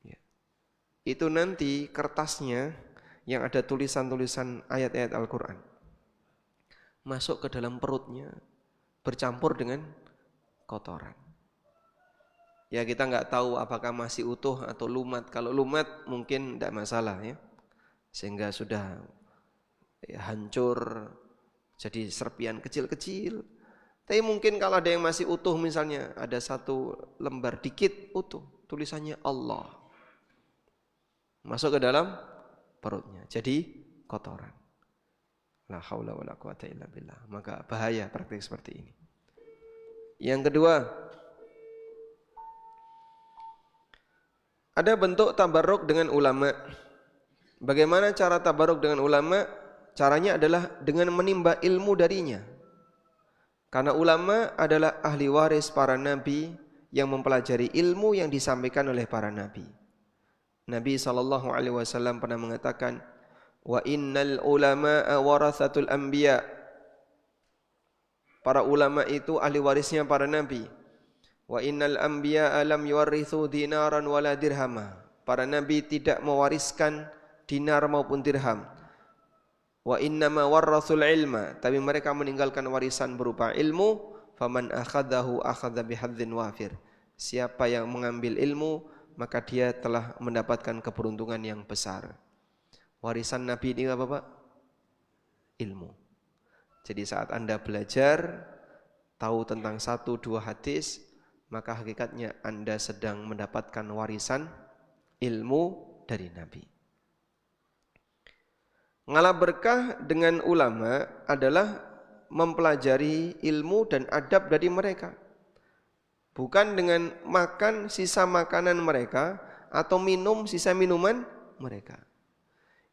Ya. Itu nanti kertasnya yang ada tulisan-tulisan ayat-ayat Al-Quran masuk ke dalam perutnya, bercampur dengan kotoran. Ya kita nggak tahu apakah masih utuh atau lumat. Kalau lumat mungkin tidak masalah ya, sehingga sudah ya, hancur jadi serpian kecil-kecil. Tapi mungkin kalau ada yang masih utuh, misalnya ada satu lembar dikit utuh, tulisannya Allah, masuk ke dalam perutnya, jadi kotoran. La haula wala quwata illa billah. Maka bahaya praktik seperti ini. Yang kedua, ada bentuk tabarruk dengan ulama. Bagaimana cara tabarruk dengan ulama? Caranya adalah dengan menimba ilmu darinya. Karena ulama adalah ahli waris para nabi yang mempelajari ilmu yang disampaikan oleh para nabi. Nabi SAW pernah mengatakan, wa innal ulama'a warathatul anbiya. Para ulama itu ahli warisnya para nabi. Wa innal anbiya'a lam yuwarithu dinaran wala dirhama. Para nabi tidak mewariskan dinar maupun dirham. Wa innama warrathul ilma, tapi mereka meninggalkan warisan berupa ilmu. Faman akhadahu akhadha bihadzin wafir. Siapa yang mengambil ilmu, maka dia telah mendapatkan keberuntungan yang besar. Warisan nabi ini apa Pak? Ilmu. Jadi saat Anda belajar, tahu tentang 1-2 hadis, maka hakikatnya Anda sedang mendapatkan warisan ilmu dari Nabi. Ngalap berkah dengan ulama adalah mempelajari ilmu dan adab dari mereka. Bukan dengan makan sisa makanan mereka atau minum sisa minuman mereka.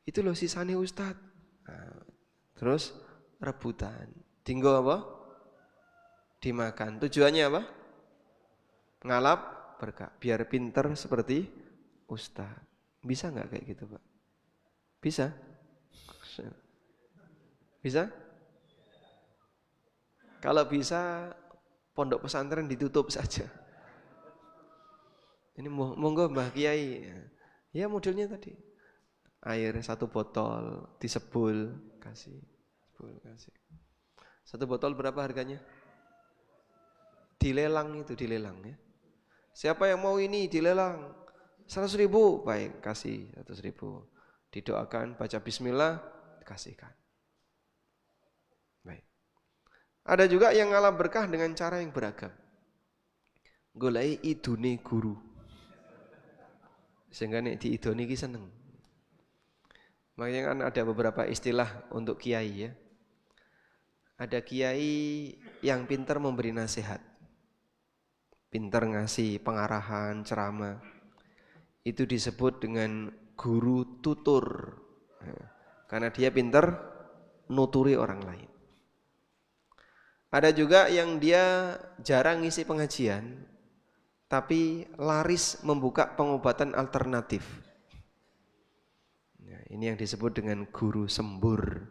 Itu loh sisanya Ustaz. Nah, terus rebutan. Tinggal apa? Dimakan. Tujuannya apa? Ngalap berkah, biar pinter seperti Ustaz. Bisa nggak kayak gitu Pak? Bisa? Bisa? Kalau bisa, pondok pesantren ditutup saja. Ini monggo Mbah Kiai. Ya modelnya tadi. Air 1 botol, disebul, kasih. Kasih. 1 botol berapa harganya? Dilelang itu, dilelang ya. Siapa yang mau ini dilelang? 100.000, baik kasih 100.000. Didoakan, baca bismillah, dikasihkan. Baik. Ada juga yang ngalap berkah dengan cara yang beragam. Golai idune guru. Sehingga nek diidoni ki seneng. Makanya kan ada beberapa istilah untuk kiai ya. Ada kiai yang pintar memberi nasihat. Pintar ngasih pengarahan, ceramah. Itu disebut dengan guru tutur. Karena dia pintar nuturi orang lain. Ada juga yang dia jarang ngisi pengajian, tapi laris membuka pengobatan alternatif. Nah, ini yang disebut dengan guru sembur.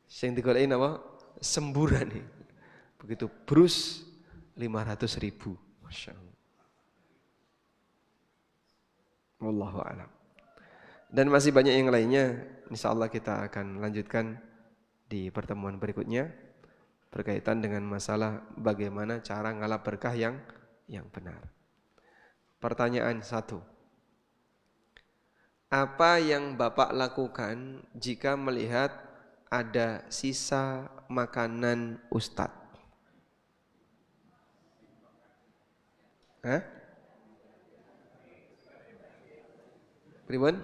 Sing digolakin apa? Semburan nih. Begitu brus 500.000. Masya Allah. Wallahu a'lam. Dan masih banyak yang lainnya. Insyaallah kita akan lanjutkan di pertemuan berikutnya berkaitan dengan masalah bagaimana cara ngalap berkah yang benar. Pertanyaan 1. Apa yang Bapak lakukan jika melihat ada sisa makanan Ustadz? Hah? Pribun?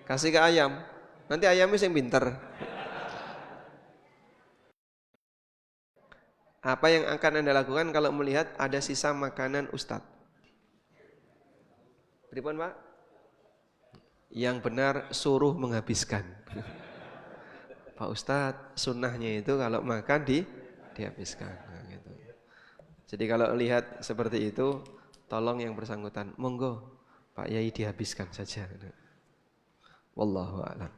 Kasih ke ayam. Nanti ayamnya yang pinter. Apa yang akan Anda lakukan kalau melihat ada sisa makanan Ustadz? Pribun, Pak? Yang benar suruh menghabiskan. Pak Ustadz, sunnahnya itu kalau makan dihabiskan. Nah, gitu. Jadi kalau lihat seperti itu, tolong yang bersangkutan, monggo Pak Yai dihabiskan saja. Wallahu a'lam.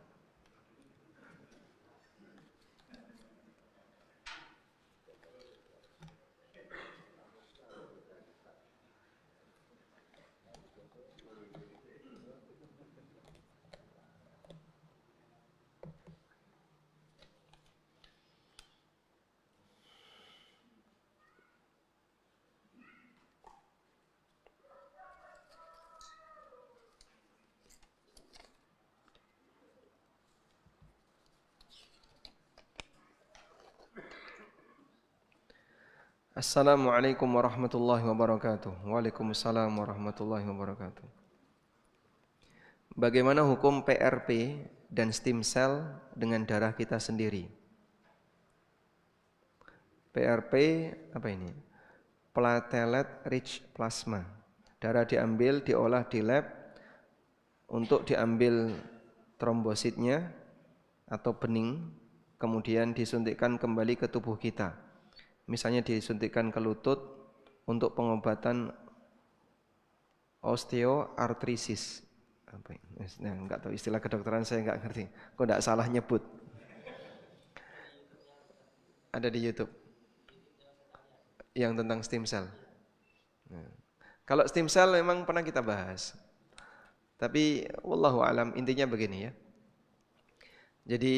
Assalamualaikum warahmatullahi wabarakatuh. Waalaikumsalam warahmatullahi wabarakatuh. Bagaimana hukum PRP dan stem cell dengan darah kita sendiri? PRP apa ini? Platelet rich plasma. Darah diambil, diolah di lab untuk diambil trombositnya atau bening, kemudian disuntikkan kembali ke tubuh kita. Misalnya disuntikkan ke lutut untuk pengobatan osteoartritis. Apa ini? Nah, enggak tahu istilah kedokteran, saya enggak ngerti. Kok enggak salah nyebut? Ada di YouTube yang tentang stem cell. Nah, kalau stem cell memang pernah kita bahas. Tapi wallahu alam, intinya begini ya. Jadi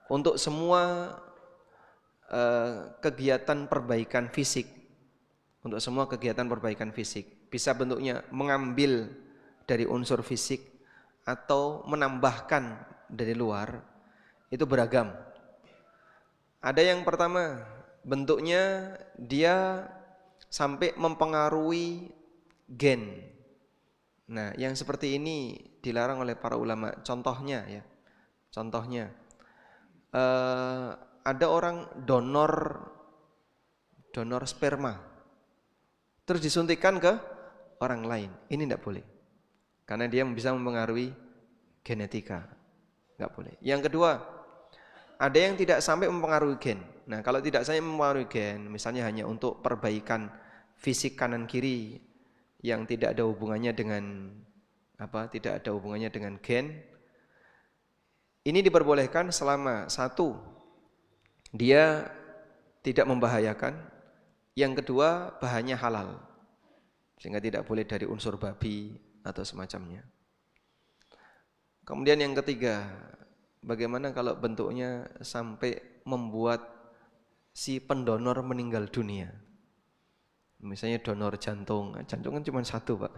untuk semua kegiatan perbaikan fisik, untuk semua kegiatan perbaikan fisik, bisa bentuknya mengambil dari unsur fisik atau menambahkan dari luar, itu beragam. Ada yang pertama, bentuknya dia sampai mempengaruhi gen. Nah, yang seperti ini dilarang oleh para ulama. Contohnya ya, contohnya ada orang donor sperma, terus disuntikkan ke orang lain. Ini tidak boleh, karena dia bisa mempengaruhi genetika. Nggak boleh. Yang kedua, ada yang tidak sampai mempengaruhi gen. Nah, kalau tidak sampai mempengaruhi gen, misalnya hanya untuk perbaikan fisik kanan kiri yang tidak ada hubungannya dengan tidak ada hubungannya dengan gen, ini diperbolehkan selama satu, dia tidak membahayakan. Yang kedua, bahannya halal, sehingga tidak boleh dari unsur babi atau semacamnya. Kemudian yang ketiga, bagaimana kalau bentuknya sampai membuat si pendonor meninggal dunia? Misalnya donor jantung, jantung kan cuma satu Pak.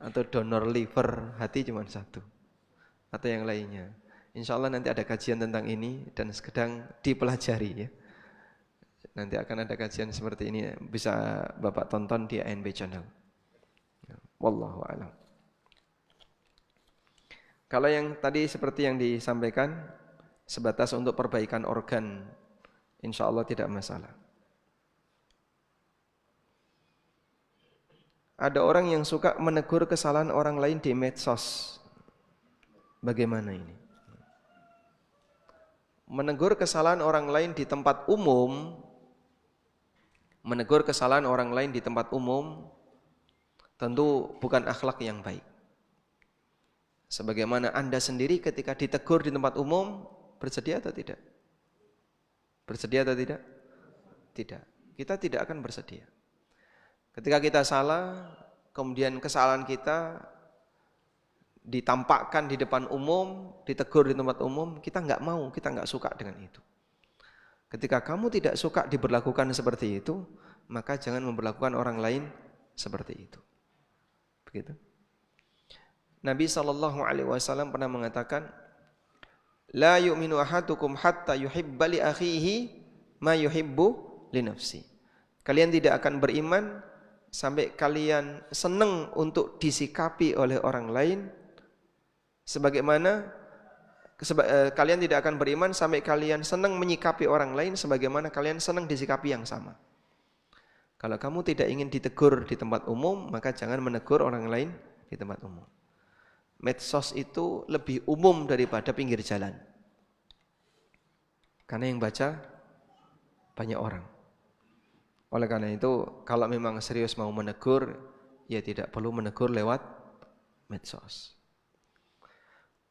Atau donor liver, hati cuma satu. Atau yang lainnya. Insya Allah nanti ada kajian tentang ini dan sedang dipelajari ya. Nanti akan ada kajian seperti ini, bisa Bapak tonton di ANB Channel. Wallahu a'lam. Kalau yang tadi seperti yang disampaikan, sebatas untuk perbaikan organ, insya Allah tidak masalah. Ada orang yang suka menegur kesalahan orang lain di medsos. Bagaimana ini? Menegur kesalahan orang lain di tempat umum, menegur kesalahan orang lain di tempat umum tentu bukan akhlak yang baik. Sebagaimana Anda sendiri ketika ditegur di tempat umum, bersedia atau tidak? Bersedia atau tidak? Tidak. Kita tidak akan bersedia. Ketika kita salah, kemudian kesalahan kita ditampakkan di depan umum, ditegur di tempat umum, kita nggak mau, kita nggak suka dengan itu. Ketika kamu tidak suka diberlakukan seperti itu, maka jangan memperlakukan orang lain seperti itu. Begitu. Nabi SAW pernah mengatakan, la yu'minu ahadukum hatta yuhibba li akhihi ma yuhibbu li nafsi. Kalian tidak akan beriman sampai kalian senang untuk disikapi oleh orang lain sebagaimana kalian tidak akan beriman sampai kalian senang menyikapi orang lain sebagaimana kalian senang disikapi yang sama. Kalau kamu tidak ingin ditegur di tempat umum, maka jangan menegur orang lain di tempat umum. Medsos itu lebih umum daripada pinggir jalan. Karena yang baca banyak orang. Oleh karena itu, kalau memang serius mau menegur, ya tidak perlu menegur lewat medsos.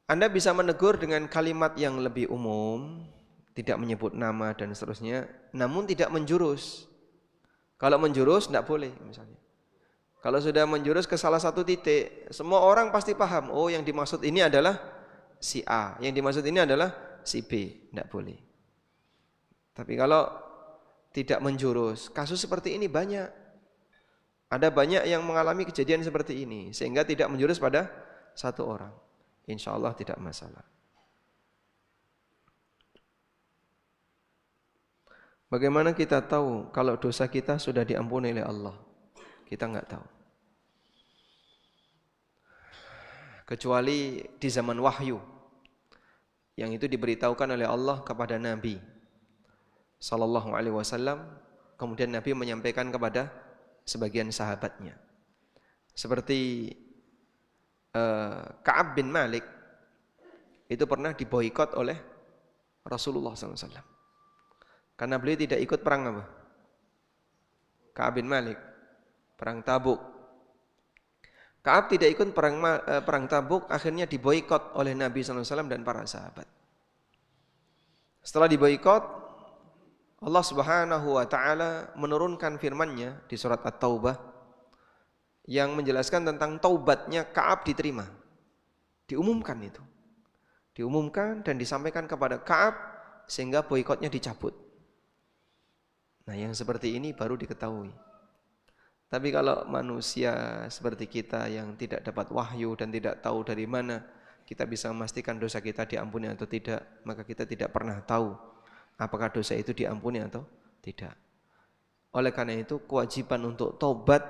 Anda bisa menegur dengan kalimat yang lebih umum, tidak menyebut nama dan seterusnya, namun tidak menjurus. Kalau menjurus tidak boleh misalnya. Kalau sudah menjurus ke salah satu titik, semua orang pasti paham, oh yang dimaksud ini adalah si A, yang dimaksud ini adalah si B, tidak boleh. Tapi kalau tidak menjurus, kasus seperti ini banyak. Ada banyak yang mengalami kejadian seperti ini, sehingga tidak menjurus pada satu orang. Insya Allah tidak masalah. Bagaimana kita tahu kalau dosa kita sudah diampuni oleh Allah? Kita nggak tahu. Kecuali di zaman wahyu, yang itu diberitahukan oleh Allah kepada Nabi Sallallahu Alaihi Wasallam, kemudian Nabi menyampaikan kepada sebagian sahabatnya. Seperti Ka'ab bin Malik, itu pernah diboikot oleh Rasulullah SAW. Karena beliau tidak ikut perang apa? Ka'ab bin Malik, perang Tabuk. Ka'ab tidak ikut perang Tabuk, akhirnya diboikot oleh Nabi SAW dan para sahabat. Setelah diboikot, Allah Subhanahu wa taala menurunkan firman-Nya di surat At-Taubah yang menjelaskan tentang taubatnya Ka'ab diterima. Diumumkan itu. Diumumkan dan disampaikan kepada Ka'ab sehingga boikotnya dicabut. Nah, yang seperti ini baru diketahui. Tapi kalau manusia seperti kita yang tidak dapat wahyu dan tidak tahu dari mana kita bisa memastikan dosa kita diampuni atau tidak, maka kita tidak pernah tahu apakah dosa itu diampuni atau tidak. Oleh karena itu, kewajiban untuk taubat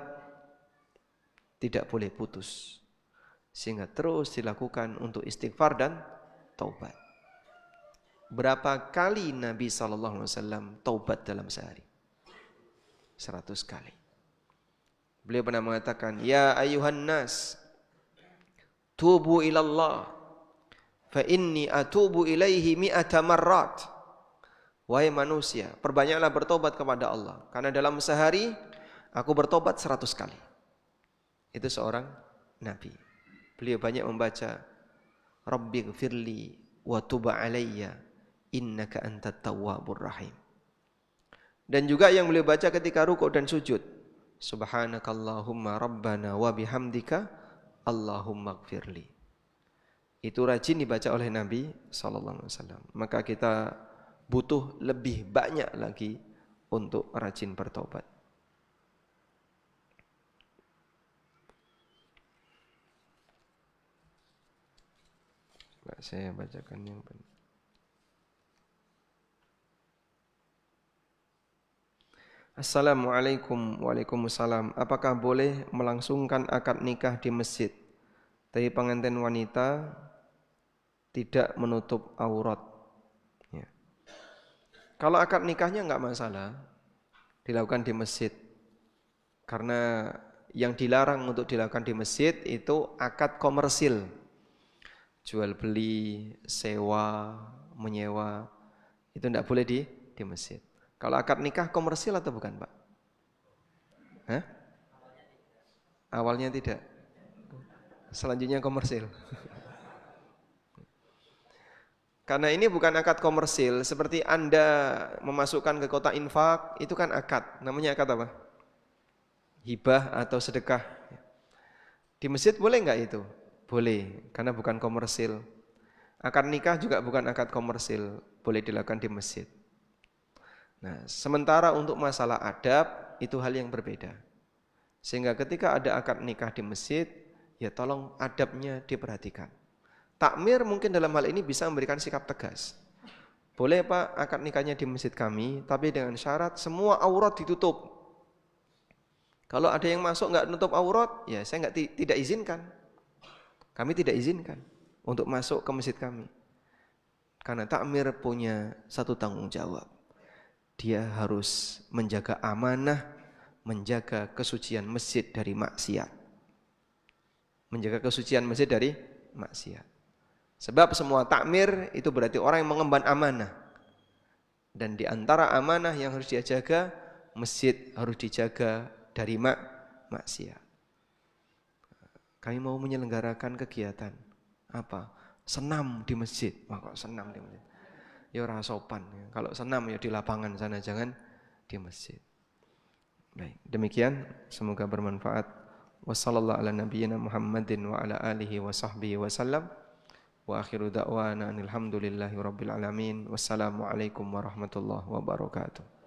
tidak boleh putus, sehingga terus dilakukan untuk istighfar dan taubat. Berapa kali Nabi SAW taubat dalam sehari? 100 kali. Beliau pernah mengatakan, ya ayuhan nas, tubu ilallah, fa inni atubu ilaihi mi'ata marrat. Wahai manusia, perbanyaklah bertobat kepada Allah, karena dalam sehari aku bertobat 100 kali. Itu seorang Nabi. Beliau banyak membaca, Rabbighfirli wa tub alayya innaka antat tawwabur rahim. Dan juga yang beliau baca ketika rukuk dan sujud, subhanakallahumma rabbana wa bihamdika allahumma gfirli. Itu rajin dibaca oleh Nabi SAW. Maka kita butuh lebih banyak lagi untuk rajin bertobat. Saya bacakan yang benar. Assalamualaikum. Waalaikumsalam. Apakah boleh melangsungkan akad nikah di masjid, tapi pengantin wanita tidak menutup aurat? Ya. Kalau akad nikahnya enggak masalah, dilakukan di masjid. Karena yang dilarang untuk dilakukan di masjid itu akad komersil. Jual beli, sewa, menyewa, itu enggak boleh di masjid. Kalau akad nikah komersil atau bukan, Pak? Hah? Awalnya tidak. Selanjutnya komersil. Karena ini bukan akad komersil, seperti Anda memasukkan ke kotak infak, itu kan akad. Namanya akad apa? Hibah atau sedekah. Di masjid boleh enggak itu? Boleh, karena bukan komersil. Akad nikah juga bukan akad komersil, boleh dilakukan di masjid. Nah, sementara untuk masalah adab itu hal yang berbeda. Sehingga ketika ada akad nikah di masjid, ya tolong adabnya diperhatikan. Takmir mungkin dalam hal ini bisa memberikan sikap tegas. Boleh Pak, akad nikahnya di masjid kami, tapi dengan syarat semua aurat ditutup. Kalau ada yang masuk nggak nutup aurat, ya saya tidak izinkan. Kami tidak izinkan untuk masuk ke masjid kami. Karena takmir punya satu tanggung jawab. Dia harus menjaga amanah, menjaga kesucian masjid dari maksiat. Menjaga kesucian masjid dari maksiat. Sebab semua takmir itu berarti orang yang mengemban amanah. Dan di antara amanah yang harus dia jaga, masjid harus dijaga dari maksiat. Kami mau menyelenggarakan kegiatan apa? Senam di masjid. Wah, kok senam di masjid? Ya ora sopan. Kalau senam ya di lapangan sana, jangan di masjid. Baik, demikian semoga bermanfaat. Wassallallahu ala nabiyyina Muhammadin wa ala alihi wa sahbihi wasallam. Wa akhiru da'wana alhamdulillahi rabbil alamin. Wassalamualaikum warahmatullahi wabarakatuh.